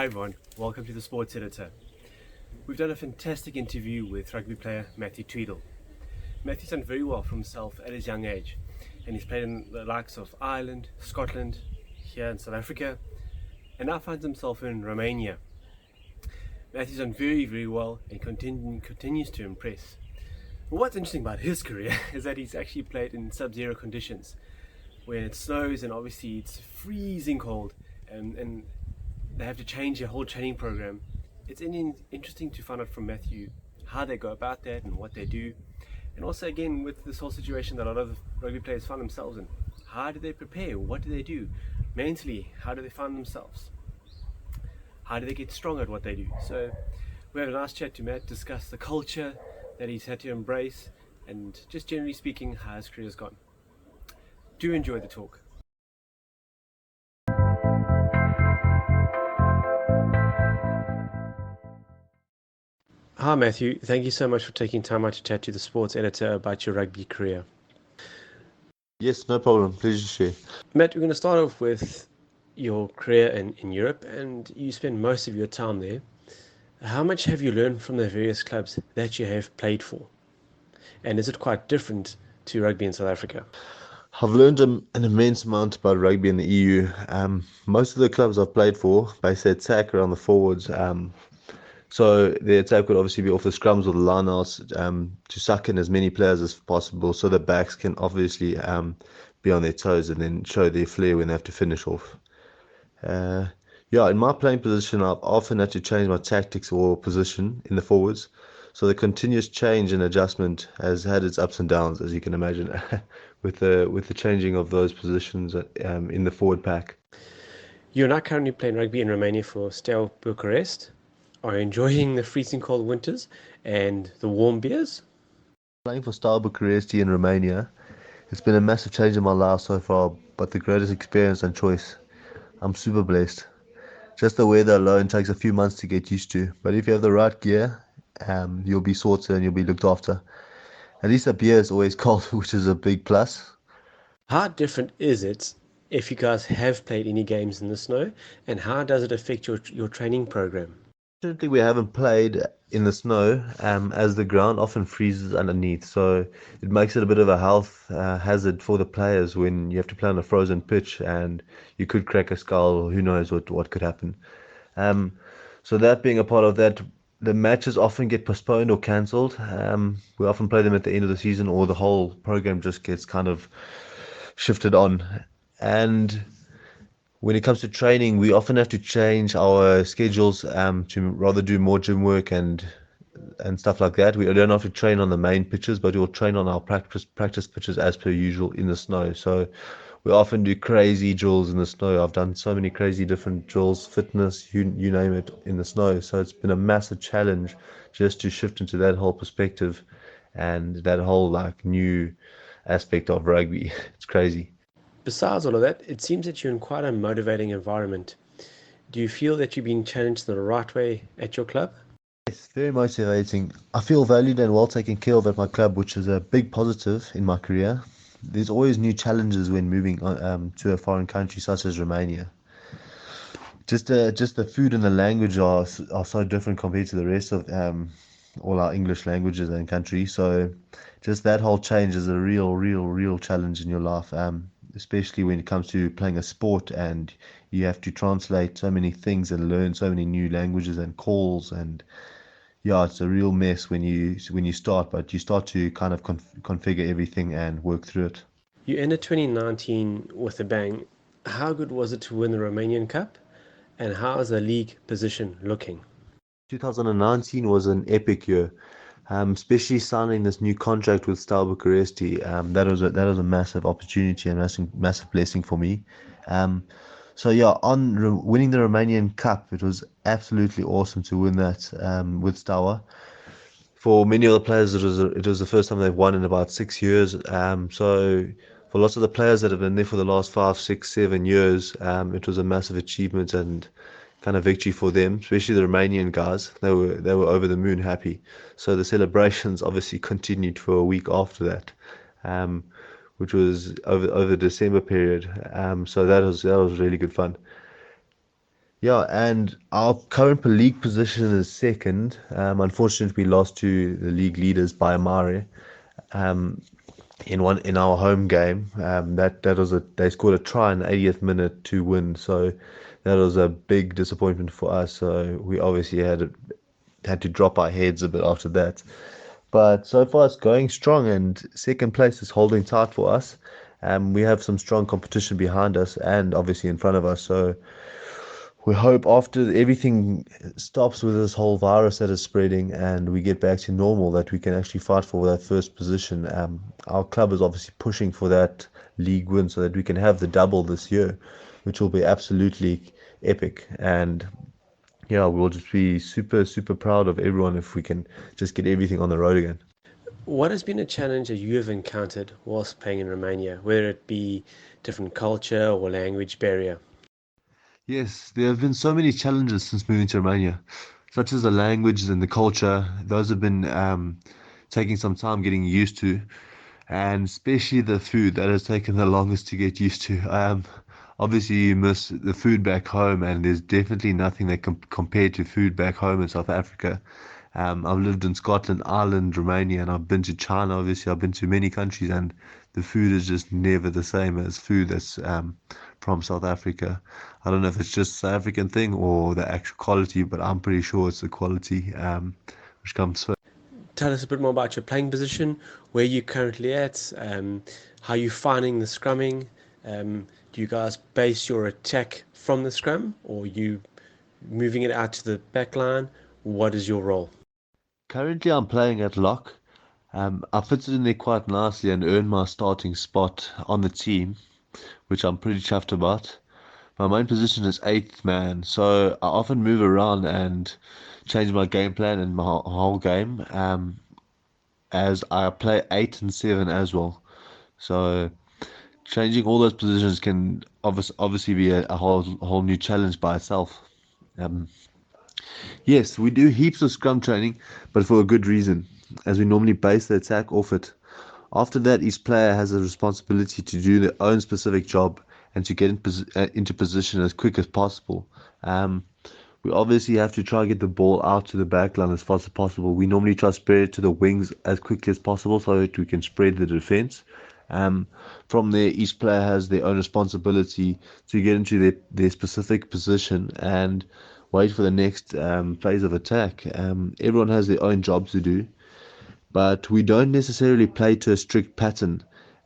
everyone, welcome to the Sports Editor. We've done a fantastic interview with rugby player Matthew Tweedle. Matthew's done very well for himself at his young age, and he's played in the likes of Ireland, Scotland, here in South Africa, and now finds himself in Romania. Matthew's done very well and continues to impress. But what's interesting about his career is that he's actually played in sub-zero conditions, where it snows and obviously it's freezing cold, and they have to change their whole training program. It's interesting to find out from Matthew how they go about that and what they do, and also again with this whole situation that a lot of rugby players find themselves in. How do they prepare? What do they do mentally? How do they find themselves? How do they get strong at what they do? So we have a nice chat to Matt, discuss the culture that he's had to embrace, and just generally speaking how his career's gone. Do enjoy the talk. Hi Matthew, thank you so much for taking time out to chat to the Sports Editor about your rugby career. Yes, no problem. Pleasure to share. Matt, we're going to start off with your career in Europe, and you spend most of your time there. How much have you learned from the various clubs that you have played for? And is it quite different to rugby in South Africa? I've learned an immense amount about rugby in the EU. Most of the clubs I've played for, they say attack around the forwards. So the attack would obviously be off the scrums or the lineouts to suck in as many players as possible, so the backs can obviously be on their toes and then show their flair when they have to finish off. In my playing position, I've often had to change my tactics or position in the forwards. So the continuous change and adjustment has had its ups and downs, as you can imagine, with the changing of those positions in the forward pack. You're now currently playing rugby in Romania for Steaua București. Are you enjoying the freezing cold winters and the warm beers? Playing for Steaua București in Romania, it's been a massive change in my life so far, but the greatest experience and choice. I'm super blessed. Just the weather alone takes a few months to get used to, but if you have the right gear, you'll be sorted and you'll be looked after. At least the beer is always cold, which is a big plus. How different is it if you guys have played any games in the snow, and how does it affect your training program? Fortunately, we haven't played in the snow, as the ground often freezes underneath, so it makes it a bit of a health hazard for the players when you have to play on a frozen pitch and you could crack a skull, or who knows what could happen. So that being a part of that, the matches often get postponed or cancelled. We often play them at the end of the season, or the whole program just gets kind of shifted on. And when it comes to training, we often have to change our schedules to rather do more gym work and stuff like that. We don't have to train on the main pitches, but we'll train on our practice pitches as per usual in the snow. So we often do crazy drills in the snow. I've done so many crazy different drills, fitness, you name it, in the snow. So it's been a massive challenge just to shift into that whole perspective and that whole new aspect of rugby. It's crazy. Besides all of that, it seems that you're in quite a motivating environment. Do you feel that you're being challenged in the right way at your club? It's very motivating. I feel valued and well taken care of at my club, which is a big positive in my career. There's always new challenges when moving to a foreign country such as Romania. Just the food and the language are so different compared to the rest of all our English languages and countries. So just that whole change is a real challenge in your life, especially when it comes to playing a sport and you have to translate so many things and learn so many new languages and calls, and it's a real mess when you start, but you start to kind of configure everything and work through it. You ended 2019 with a bang. How good was it to win the Romanian Cup, and how is the league position looking? 2019 was an epic year, especially signing this new contract with Steaua București. That was a massive opportunity and massive blessing for me. On winning the Romanian Cup, it was absolutely awesome to win that with Steaua. For many of the players, it was the first time they've won in about 6 years. So for lots of the players that have been there for the last 5, 6, 7 years, it was a massive achievement and kind of victory for them, especially the Romanian guys. They were over the moon happy. So the celebrations obviously continued for a week after that, which was over the December period. So that was really good fun. Yeah, and our current league position is second. Unfortunately, we lost to the league leaders by a mare in our home game. That was they scored a try in the 80th minute to win, so that was a big disappointment for us. So we obviously had to drop our heads a bit after that. But so far it's going strong, and second place is holding tight for us. We have some strong competition behind us and obviously in front of us. So we hope after everything stops with this whole virus that is spreading and we get back to normal that we can actually fight for that first position. Our club is obviously pushing for that league win so that we can have the double this year, which will be absolutely epic. And yeah, we'll just be super, super proud of everyone if we can just get everything on the road again. What has been a challenge that you have encountered whilst playing in Romania, whether it be different culture or language barrier? Yes, there have been so many challenges since moving to Romania, such as the language and the culture. Those have been taking some time getting used to, and especially the food that has taken the longest to get used to. Obviously, you miss the food back home, and there's definitely nothing that compared to food back home in South Africa. I've lived in Scotland, Ireland, Romania, and I've been to China. Obviously, I've been to many countries, and the food is just never the same as food that's from South Africa. I don't know if it's just a South African thing or the actual quality, but I'm pretty sure it's the quality which comes first. Tell us a bit more about your playing position, where you're currently at, how you're finding the scrumming. Do you guys base your attack from the scrum, or you moving it out to the back line? What is your role? Currently, I'm playing at lock. I fitted in there quite nicely and earned my starting spot on the team, which I'm pretty chuffed about. My main position is eighth man, so I often move around and change my game plan and my whole game, as I play eight and seven as well. So changing all those positions can obviously be a whole new challenge by itself. Um, yes, we do heaps of scrum training, but for a good reason, as we normally base the attack off it. After that, each player has a responsibility to do their own specific job and to get into position as quick as possible. Um, we obviously have to try and get the ball out to the back line as fast as possible. We normally try to spread it to the wings as quickly as possible so that we can spread the defense. Um, from there, each player has their own responsibility to get into their specific position and wait for the next phase of attack. Everyone has their own job to do, but we don't necessarily play to a strict pattern.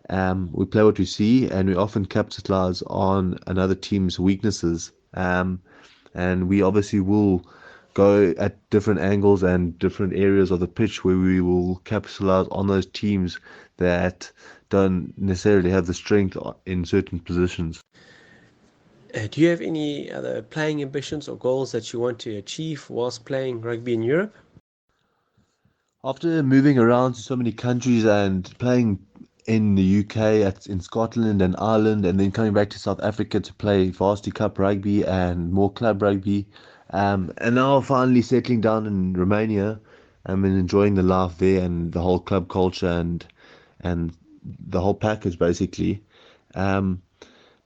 We play what we see, and we often capitalize on another team's weaknesses. And we obviously will go at different angles and different areas of the pitch where we will capitalize on those teams that don't necessarily have the strength in certain positions. Do you have any other playing ambitions or goals that you want to achieve whilst playing rugby in Europe? After moving around to so many countries and playing in the UK, in Scotland and Ireland, and then coming back to South Africa to play Varsity Cup rugby and more club rugby, and now finally settling down in Romania, and enjoying the life there and the whole club culture and the whole package basically. Um,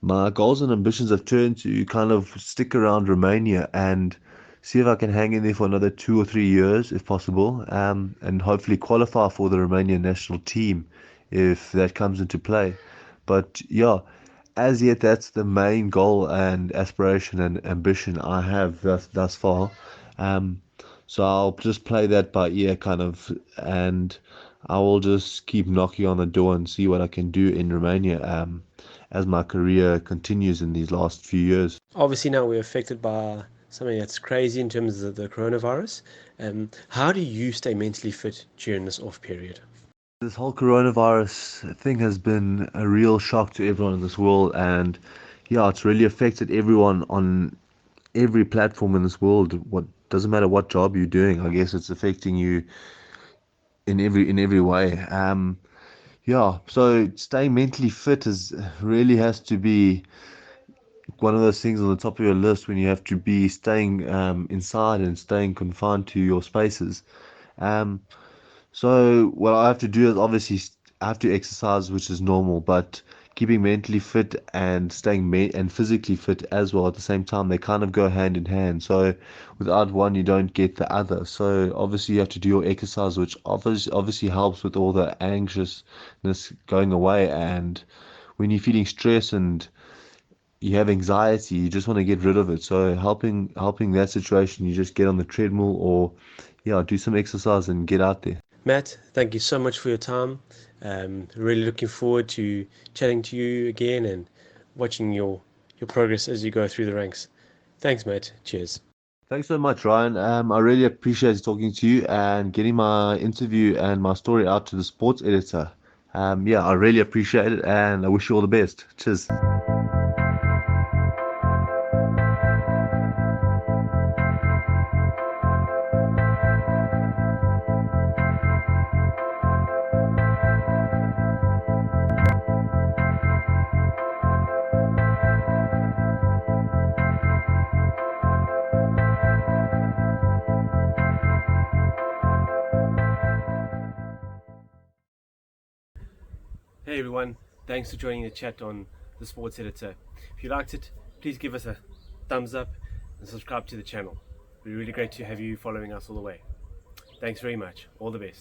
my goals and ambitions have turned to kind of stick around Romania and see if I can hang in there for another 2 or 3 years, if possible, and hopefully qualify for the Romanian national team if that comes into play. But yeah, as yet, that's the main goal and aspiration and ambition I have thus far. Um, so I'll just play that by ear, kind of, and I will just keep knocking on the door and see what I can do in Romania. As my career continues in these last few years. Obviously, now we're affected by something that's crazy in terms of the coronavirus. How do you stay mentally fit during this off period? This whole coronavirus thing has been a real shock to everyone in this world, and yeah, it's really affected everyone on every platform in this world. What doesn't matter what job you're doing, I guess it's affecting you in every way. Yeah, so staying mentally fit is really has to be one of those things on the top of your list when you have to be staying inside and staying confined to your spaces. Um, so what I have to do is obviously I have to exercise, which is normal, but keeping mentally fit and staying and physically fit as well at the same time. They kind of go hand in hand. So without one, you don't get the other. So obviously you have to do your exercise, which obviously helps with all the anxiousness going away. And when you're feeling stress and you have anxiety, you just want to get rid of it. So helping that situation, you just get on the treadmill or yeah, do some exercise and get out there. Matt, thank you so much for your time. Really looking forward to chatting to you again and watching your progress as you go through the ranks. Thanks, Matt. Cheers. Thanks so much, Ryan. I really appreciate talking to you and getting my interview and my story out to the sports editor. Yeah, I really appreciate it and I wish you all the best. Cheers. Hey everyone, thanks for joining the chat on the Sports Editor. If you liked it, please give us a thumbs up and subscribe to the channel. It'd be really great to have you following us all the way. Thanks very much. All the best.